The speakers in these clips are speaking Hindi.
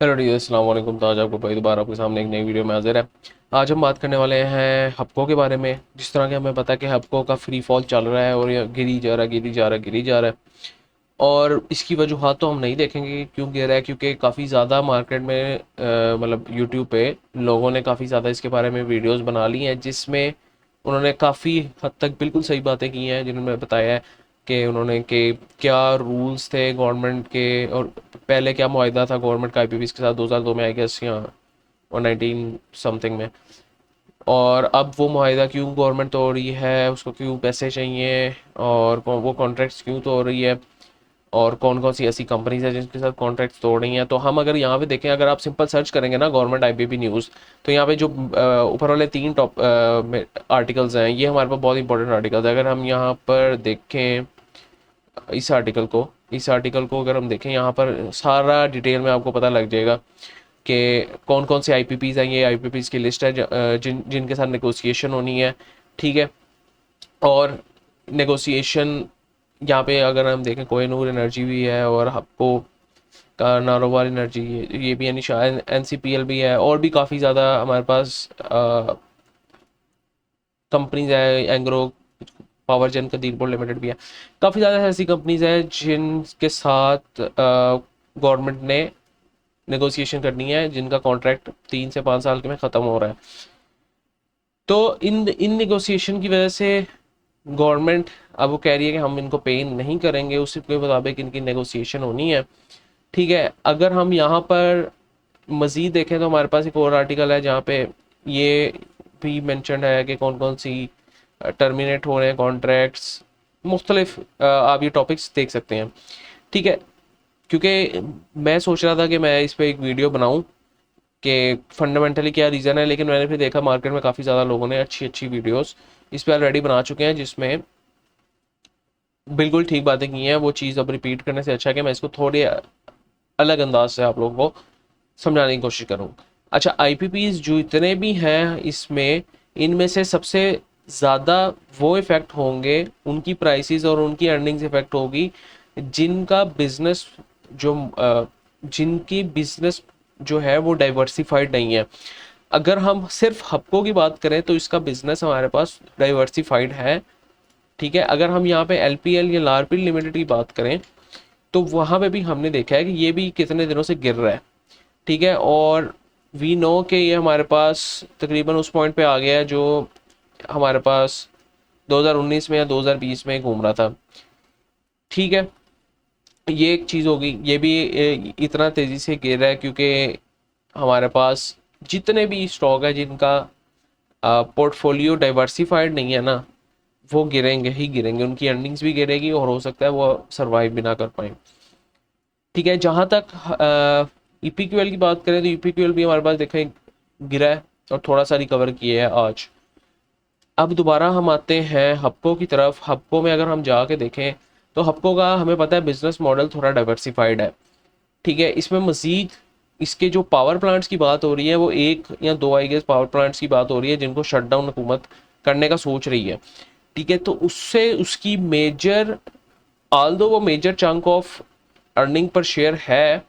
हेलो डी अस्सलाम वालेकुम। तो आज आपको भाई दोबारा आपके सामने एक नई वीडियो में हाजिर है। आज हम बात करने वाले हैं हपको के बारे में। जिस तरह कि हमें पता है कि हपको का फ्री फॉल चल रहा है और ये गिरी जा रहा है, गिरी जा रहा है, गिरी जा रहा है। और इसकी वजूहत तो हम नहीं देखेंगे क्यों गिर रहा है, क्योंकि काफ़ी ज़्यादा मार्केट में मतलब यूट्यूब पे लोगों ने काफ़ी ज़्यादा इसके बारे में वीडियोस बना ली हैं, जिसमें उन्होंने काफ़ी हद तक बिल्कुल सही बातें की हैं, जिन्होंने बताया है कि उन्होंने कि क्या रूल्स थे गवर्नमेंट के, और पहले क्या मुआहदा था गवर्नमेंट का आईपीपीएस के साथ 2002 में, आई गेस, या और 19 समथिंग में। और अब वो मुआहदा क्यों गवर्नमेंट तोड़ रही है, उसको क्यों पैसे चाहिए, और वो कॉन्ट्रैक्ट्स क्यों तोड़ रही है, और कौन कौन सी ऐसी कंपनीज है जिनके साथ कॉन्ट्रैक्ट्स तोड़ रही हैं। तो हम अगर यहाँ पे देखें, अगर आप सिंपल सर्च करेंगे ना गवर्नमेंट आईपीपी न्यूज़, तो यहाँ पे जो ऊपर वाले तीन टॉप आर्टिकल्स हैं, ये हमारे पास बहुत इंपॉर्टेंट आर्टिकल्स हैं। अगर हम यहाँ पर देखें इस आर्टिकल को अगर हम देखें, यहाँ पर सारा डिटेल में आपको पता लग जाएगा कि कौन कौन से आईपीपीज हैं। ये आईपीपीज की लिस्ट है जिनके साथ नेगोशिएशन होनी है। ठीक है। और नेगोशिएशन यहाँ पे अगर हम देखें, कोहिनूर एनर्जी भी है, और हपको का नारोवाल एनर्जी, ये भी है, शायद एनसीपीएल भी है, और भी काफ़ी ज़्यादा हमारे पास कंपनीज है। एंग्रो पावर जेन कदीरपुर लिमिटेड भी है। काफ़ी ज़्यादा ऐसी कंपनीज हैं जिनके साथ गवर्नमेंट ने नेगोशिएशन करनी है, जिनका कॉन्ट्रैक्ट 3 से 5 साल के में ख़त्म हो रहा है। तो इन इन नेगोशिएशन की वजह से गवर्नमेंट अब वो कह रही है कि हम इनको पे नहीं करेंगे, उसी के मुताबिक इनकी नेगोशिएशन होनी है। ठीक है। अगर हम यहाँ पर मज़ीद देखें तो हमारे पास एक और आर्टिकल है जहाँ पे ये भी मेंशन है कि कौन कौन सी टर्मिनेट हो रहे हैं कॉन्ट्रैक्ट्स। मुख्तलिफ आप ये टॉपिक्स देख सकते हैं। ठीक है। क्योंकि मैं सोच रहा था कि मैं इस पर एक वीडियो बनाऊं कि फंडामेंटली क्या रीज़न है, लेकिन मैंने फिर देखा मार्केट में काफ़ी ज़्यादा लोगों ने अच्छी अच्छी वीडियोस इस पर ऑलरेडी बना चुके हैं, जिसमें बिल्कुल ठीक बातें की हैं। वो चीज़ अब रिपीट करने से अच्छा है कि मैं इसको थोड़े अलग अंदाज से आप लोगों को समझाने की कोशिश करूँ। अच्छा, आईपीपीज जो इतने भी हैं इसमें, इनमें से सबसे ज़्यादा वो इफ़ेक्ट होंगे, उनकी प्राइसेस और उनकी अर्निंग्स इफ़ेक्ट होगी जिनका बिजनेस जो जिनकी बिजनेस जो है वो डाइवर्सिफाइड नहीं है। अगर हम सिर्फ हपको की बात करें तो इसका बिजनेस हमारे पास डाइवर्सिफाइड है। ठीक है। अगर हम यहाँ पे एलपीएल या लारपील लिमिटेड की बात करें तो वहाँ पे भी हमने देखा है कि ये भी कितने दिनों से गिर रहा है। ठीक है। और वी नो कि ये हमारे पास तकरीबन उस पॉइंट पे आ गया है जो हमारे पास 2019 में या 2020 में घूम रहा था। ठीक है। ये एक चीज़ होगी। ये भी इतना तेज़ी से गिर रहा है क्योंकि हमारे पास जितने भी स्टॉक है जिनका पोर्टफोलियो डाइवर्सिफाइड नहीं है ना, वो गिरेंगे ही गिरेंगे, उनकी अर्निंग्स भी गिरेगी और हो सकता है वो सरवाइव भी ना कर पाए। ठीक है। जहाँ तक ईपीक्यूएल की बात करें तो ईपीक्यूएल भी हमारे पास देखें गिरा है और थोड़ा सा रिकवर किया है आज। अब दोबारा हम आते हैं हप्को की तरफ। हप्को में अगर हम जाके देखें तो हप्को का हमें पता है बिजनेस मॉडल थोड़ा डाइवर्सिफाइड है। ठीक है। इसमें मजीद इसके जो पावर प्लांट्स की बात हो रही है, वो एक या दो आई गेस पावर प्लांट्स की बात हो रही है जिनको शटडाउन हुकूमत करने का सोच रही है। ठीक है। तो उससे उसकी मेजर, आल्दो वो मेजर चंक ऑफ अर्निंग पर शेयर है,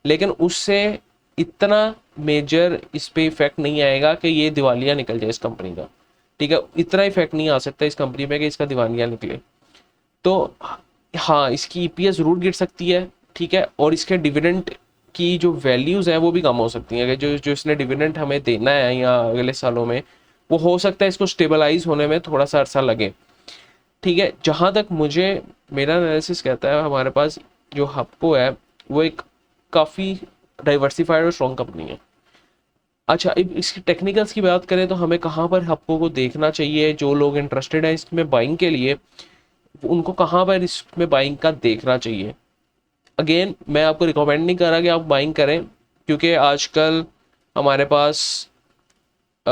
लेकिन उससे इतना मेजर इस पे इफेक्ट नहीं आएगा कि ये दिवालिया निकल जाए इस कंपनी का। ठीक है। इतना इफेक्ट नहीं आ सकता इस कंपनी पे कि इसका दिवालिया निकले। तो हाँ, इसकी ईपीएस जरूर गिर सकती है। ठीक है। और इसके डिविडेंड की जो वैल्यूज हैं वो भी कम हो सकती हैं, कि जो जो इसने डिविडेंड हमें देना है या अगले सालों में, वो हो सकता है इसको स्टेबलाइज होने में थोड़ा सा अरसा लगे। ठीक है। जहाँ तक मुझे, मेरा एनालिसिस कहता है हमारे पास जो हपको है वो एक काफ़ी डाइवर्सिफाइड और स्ट्रॉन्ग कंपनी है। अच्छा, अब इसकी टेक्निकल्स की बात करें तो हमें कहाँ पर हपको को देखना चाहिए, जो लोग इंटरेस्टेड हैं इसमें बाइंग के लिए, उनको कहाँ पर इसमें बाइंग का देखना चाहिए। अगेन, मैं आपको रिकमेंड नहीं कर रहा कि आप बाइंग करें, क्योंकि आजकल हमारे पास अ,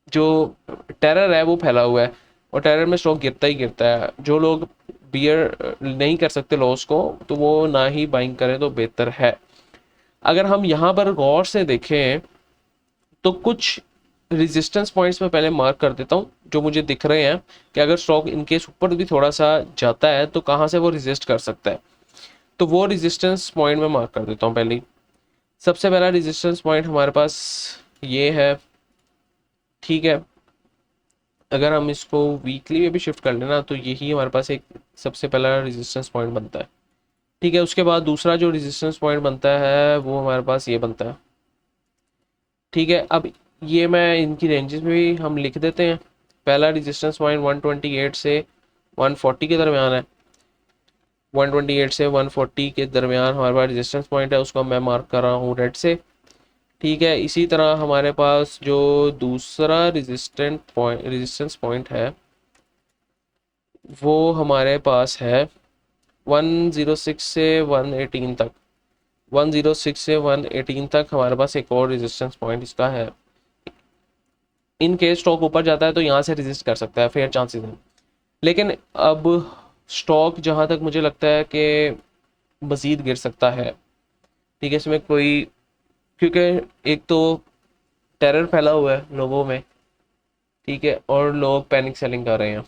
जो टेरर है वो फैला हुआ है, और टेरर में स्टॉक गिरता ही गिरता है। जो लोग बियर नहीं कर सकते लॉस को, तो वो ना ही बाइंग करें तो बेहतर है। अगर हम यहाँ पर गौर से देखें तो कुछ रेजिस्टेंस पॉइंट्स में पहले मार्क कर देता हूँ जो मुझे दिख रहे हैं कि अगर स्टॉक इनकेस ऊपर भी थोड़ा सा जाता है तो कहाँ से वो रेजिस्ट कर सकता है। तो वो रेजिस्टेंस पॉइंट में मार्क कर देता हूँ पहले ही। सबसे पहला रेजिस्टेंस पॉइंट हमारे पास ये है, ठीक है। अगर हम इसको वीकली में भी शिफ्ट कर लेना तो यही हमारे पास एक सबसे पहला रेजिस्टेंस पॉइंट बनता है, ठीक है। उसके बाद दूसरा जो रेजिस्टेंस पॉइंट बनता है वो हमारे पास ये बनता है, ठीक है। अब ये मैं इनकी रेंजेस में भी हम लिख देते हैं। पहला रेजिस्टेंस पॉइंट 128 से 140 के दरमियान है, 128 से 140 के दरमियान हमारे पास रेजिस्टेंस पॉइंट है, उसको मैं मार्क कर रहा हूँ रेड से, ठीक है। इसी तरह हमारे पास जो दूसरा रेजिस्टेंस पॉइंट है वो हमारे पास है 106 से 118 तक, 106 से 118 तक हमारे पास एक और रेजिस्टेंस पॉइंट इसका है। इन केस स्टॉक ऊपर जाता है तो यहाँ से रेजिस्ट कर सकता है, फेयर चांसेस हैं। लेकिन अब स्टॉक जहाँ तक मुझे लगता है कि मज़ीद गिर सकता है, ठीक है। इसमें कोई, क्योंकि एक तो टेरर फैला हुआ है लोगों में, ठीक है, और लोग पैनिक सेलिंग कर रहे हैं।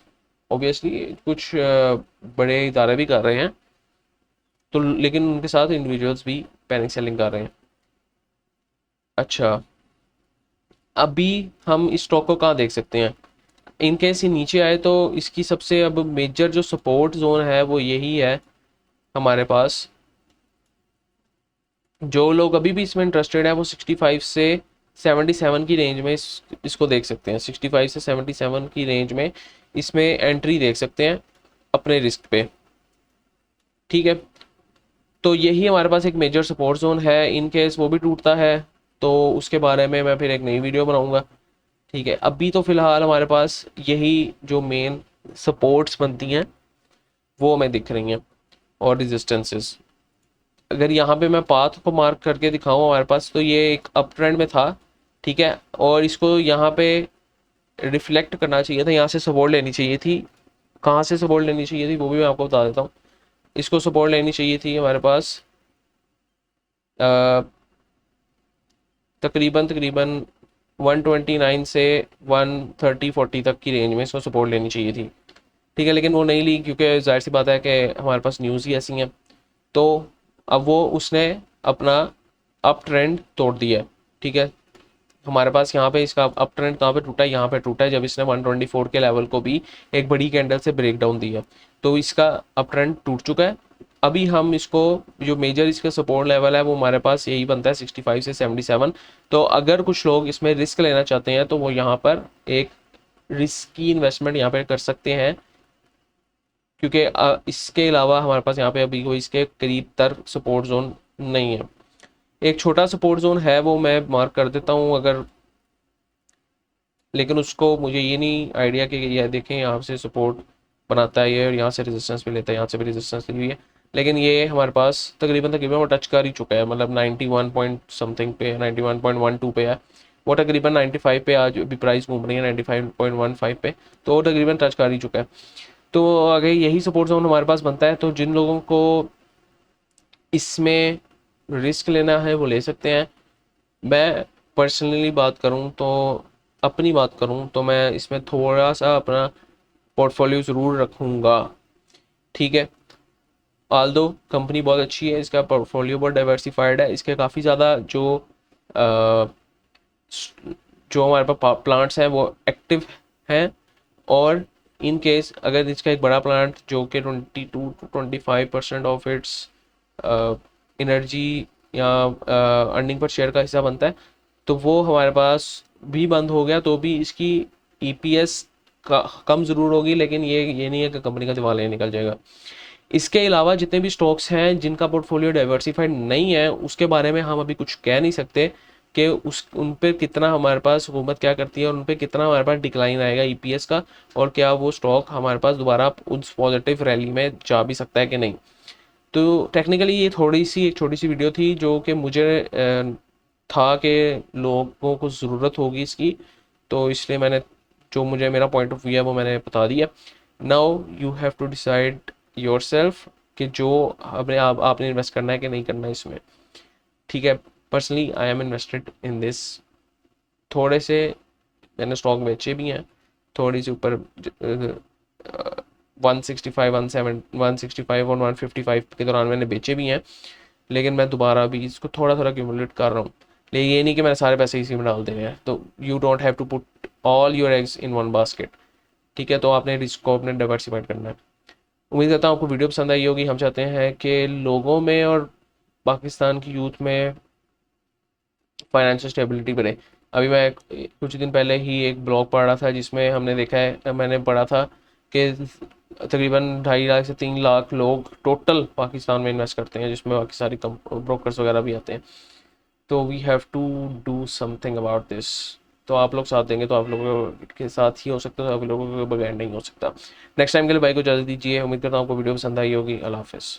ऑब्वियसली कुछ बड़े इदारे भी कर रहे हैं, तो लेकिन उनके साथ इंडिविजुअल्स भी पैनिक सेलिंग कर रहे हैं। अच्छा, अभी हम इस स्टॉक को कहाँ देख सकते हैं? इन केस ये नीचे आए तो इसकी सबसे अब मेजर जो सपोर्ट जोन है वो यही है हमारे पास। जो लोग अभी भी इसमें इंटरेस्टेड है वो 65 से 77 की रेंज में इसको देख सकते हैं। 65 से 77 की रेंज में इसमें एंट्री देख सकते हैं अपने रिस्क पे, ठीक है। तो यही हमारे पास एक मेजर सपोर्ट जोन है। इन केस वो भी टूटता है तो उसके बारे में मैं फिर एक नई वीडियो बनाऊंगा, ठीक है। अभी तो फिलहाल हमारे पास यही जो मेन सपोर्ट्स बनती हैं वो हमें दिख रही हैं और रेजिस्टेंसेस। अगर यहाँ पे मैं पाथ को मार्क करके दिखाऊँ हमारे पास, तो ये एक अप ट्रेंड में था, ठीक है, और इसको यहाँ पे रिफ्लेक्ट करना चाहिए था, यहाँ से सपोर्ट लेनी चाहिए थी। कहाँ से सपोर्ट लेनी चाहिए थी वो भी मैं आपको बता देता हूँ। इसको सपोर्ट लेनी चाहिए थी हमारे पास तकरीबन तकरीबन 129 से 130-40 तक की रेंज में इसको सपोर्ट लेनी चाहिए थी, ठीक है। लेकिन वो नहीं ली, क्योंकि जाहिर सी बात है कि हमारे पास न्यूज़ ही ऐसी हैं। तो अब वो उसने अपना अप ट्रेंड तोड़ दिया है, ठीक है। हमारे पास यहाँ पे इसका अप ट्रेंड कहाँ पे टूटा है? यहाँ पे टूटा है, जब इसने 124 के लेवल को भी एक बड़ी कैंडल से ब्रेक डाउन दिया। तो इसका अप ट्रेंड टूट चुका है। अभी हम इसको, जो मेजर इसका सपोर्ट लेवल है वो हमारे पास यही बनता है 65 से 77। तो अगर कुछ लोग इसमें रिस्क लेना चाहते हैं तो वो यहाँ पर एक रिस्की इन्वेस्टमेंट यहाँ पे कर सकते हैं, क्योंकि इसके अलावा हमारे पास यहाँ पे अभी कोई इसके करीब तर सपोर्ट जोन नहीं है। एक छोटा सपोर्ट जोन है वो मैं मार्क कर देता हूँ अगर, लेकिन उसको मुझे ये नहीं आइडिया कि ये देखें यहाँ से सपोर्ट बनाता है ये और यहाँ से रेजिस्टेंस भी लेता है, यहाँ से भी रेजिस्टेंस ली हुई है। लेकिन ये हमारे पास तकरीबन तकरीबन वो टच कर ही चुका है, मतलब 91 पॉइंट समथिंग पे, 91.12 पे है वो, तकरीबन 95 पे आज अभी प्राइस घूम रही है 95.15 पे, तो वो तकरीबन टच कर ही चुका है। तो अगर यही सपोर्ट जोन हमारे पास बनता है तो जिन लोगों को इसमें रिस्क लेना है वो ले सकते हैं। मैं पर्सनली बात करूं तो, अपनी बात करूं तो मैं इसमें थोड़ा सा अपना पोर्टफोलियो ज़रूर रखूंगा, ठीक है। आल्दो कंपनी बहुत अच्छी है, इसका पोर्टफोलियो बहुत डाइवर्सिफाइड है, इसके काफ़ी ज़्यादा अ, जो हमारे पास प्लांट्स हैं वो एक्टिव हैं। और इन केस अगर इसका एक बड़ा प्लांट जो कि 22 to 25% ऑफ इट्स एनर्जी या अर्निंग पर शेयर का हिस्सा बनता है, तो वो हमारे पास भी बंद हो गया तो भी इसकी ईपीएस का कम ज़रूर होगी, लेकिन ये नहीं है कि कंपनी का दिवालिया निकल जाएगा। इसके अलावा जितने भी स्टॉक्स हैं जिनका पोर्टफोलियो डाइवर्सिफाइड नहीं है उसके बारे में हम अभी कुछ कह नहीं सकते कि उस उन पर कितना हमारे पास हुकूमत क्या करती है और उन पर कितना हमारे पास डिक्लाइन आएगा ईपीएस का, और क्या वो स्टॉक हमारे पास दोबारा उस पॉजिटिव रैली में जा भी सकता है कि नहीं। तो टेक्निकली ये थोड़ी सी एक छोटी सी वीडियो थी जो कि मुझे था कि लोगों को ज़रूरत होगी इसकी, तो इसलिए मैंने जो मुझे मेरा पॉइंट ऑफ व्यू है वो मैंने बता दिया। Now you have to decide yourself कि जो अपने आपने इन्वेस्ट करना है कि नहीं करना है इसमें, ठीक है। Personally I am invested in this. थोड़े से मैंने स्टॉक बेचे भी हैं, थोड़ी सी ऊपर 165 17 165 और 155 के दौरान मैंने बेचे भी हैं। लेकिन मैं दोबारा भी इसको थोड़ा थोड़ा एक्यूमुलेट कर रहा हूँ। लेकिन ये नहीं कि मैंने सारे पैसे इसी में डाल देने हैं, तो you don't have to put all your eggs in one basket. ठीक है, तो आपने रिस्क को अपने डाइवर्सिफाइड करना है। उम्मीद करता हूँ आपको वीडियो पसंद आई होगी। हम चाहते हैं कि लोगों में और पाकिस्तान की यूथ में फाइनेंशियल स्टेबिलिटी बढ़े। अभी मैं कुछ दिन पहले ही एक ब्लॉग पढ़ रहा था जिसमें हमने देखा है, मैंने पढ़ा था कि तकरीबन 2.5 लाख से 3 लाख लोग टोटल पाकिस्तान में इन्वेस्ट करते हैं, जिसमें बाकी सारी ब्रोकर्स वगैरह भी आते हैं। तो we have to do something about this. तो आप लोग साथ देंगे तो आप लोगों के साथ ही हो सकता है, तो आप लोगों के बगैर नहीं हो सकता। नेक्स्ट टाइम के लिए भाई को इजाज़त दीजिए। उम्मीद करता हूँ आपको वीडियो पसंद आई होगी। अल्लाह हाफिज़।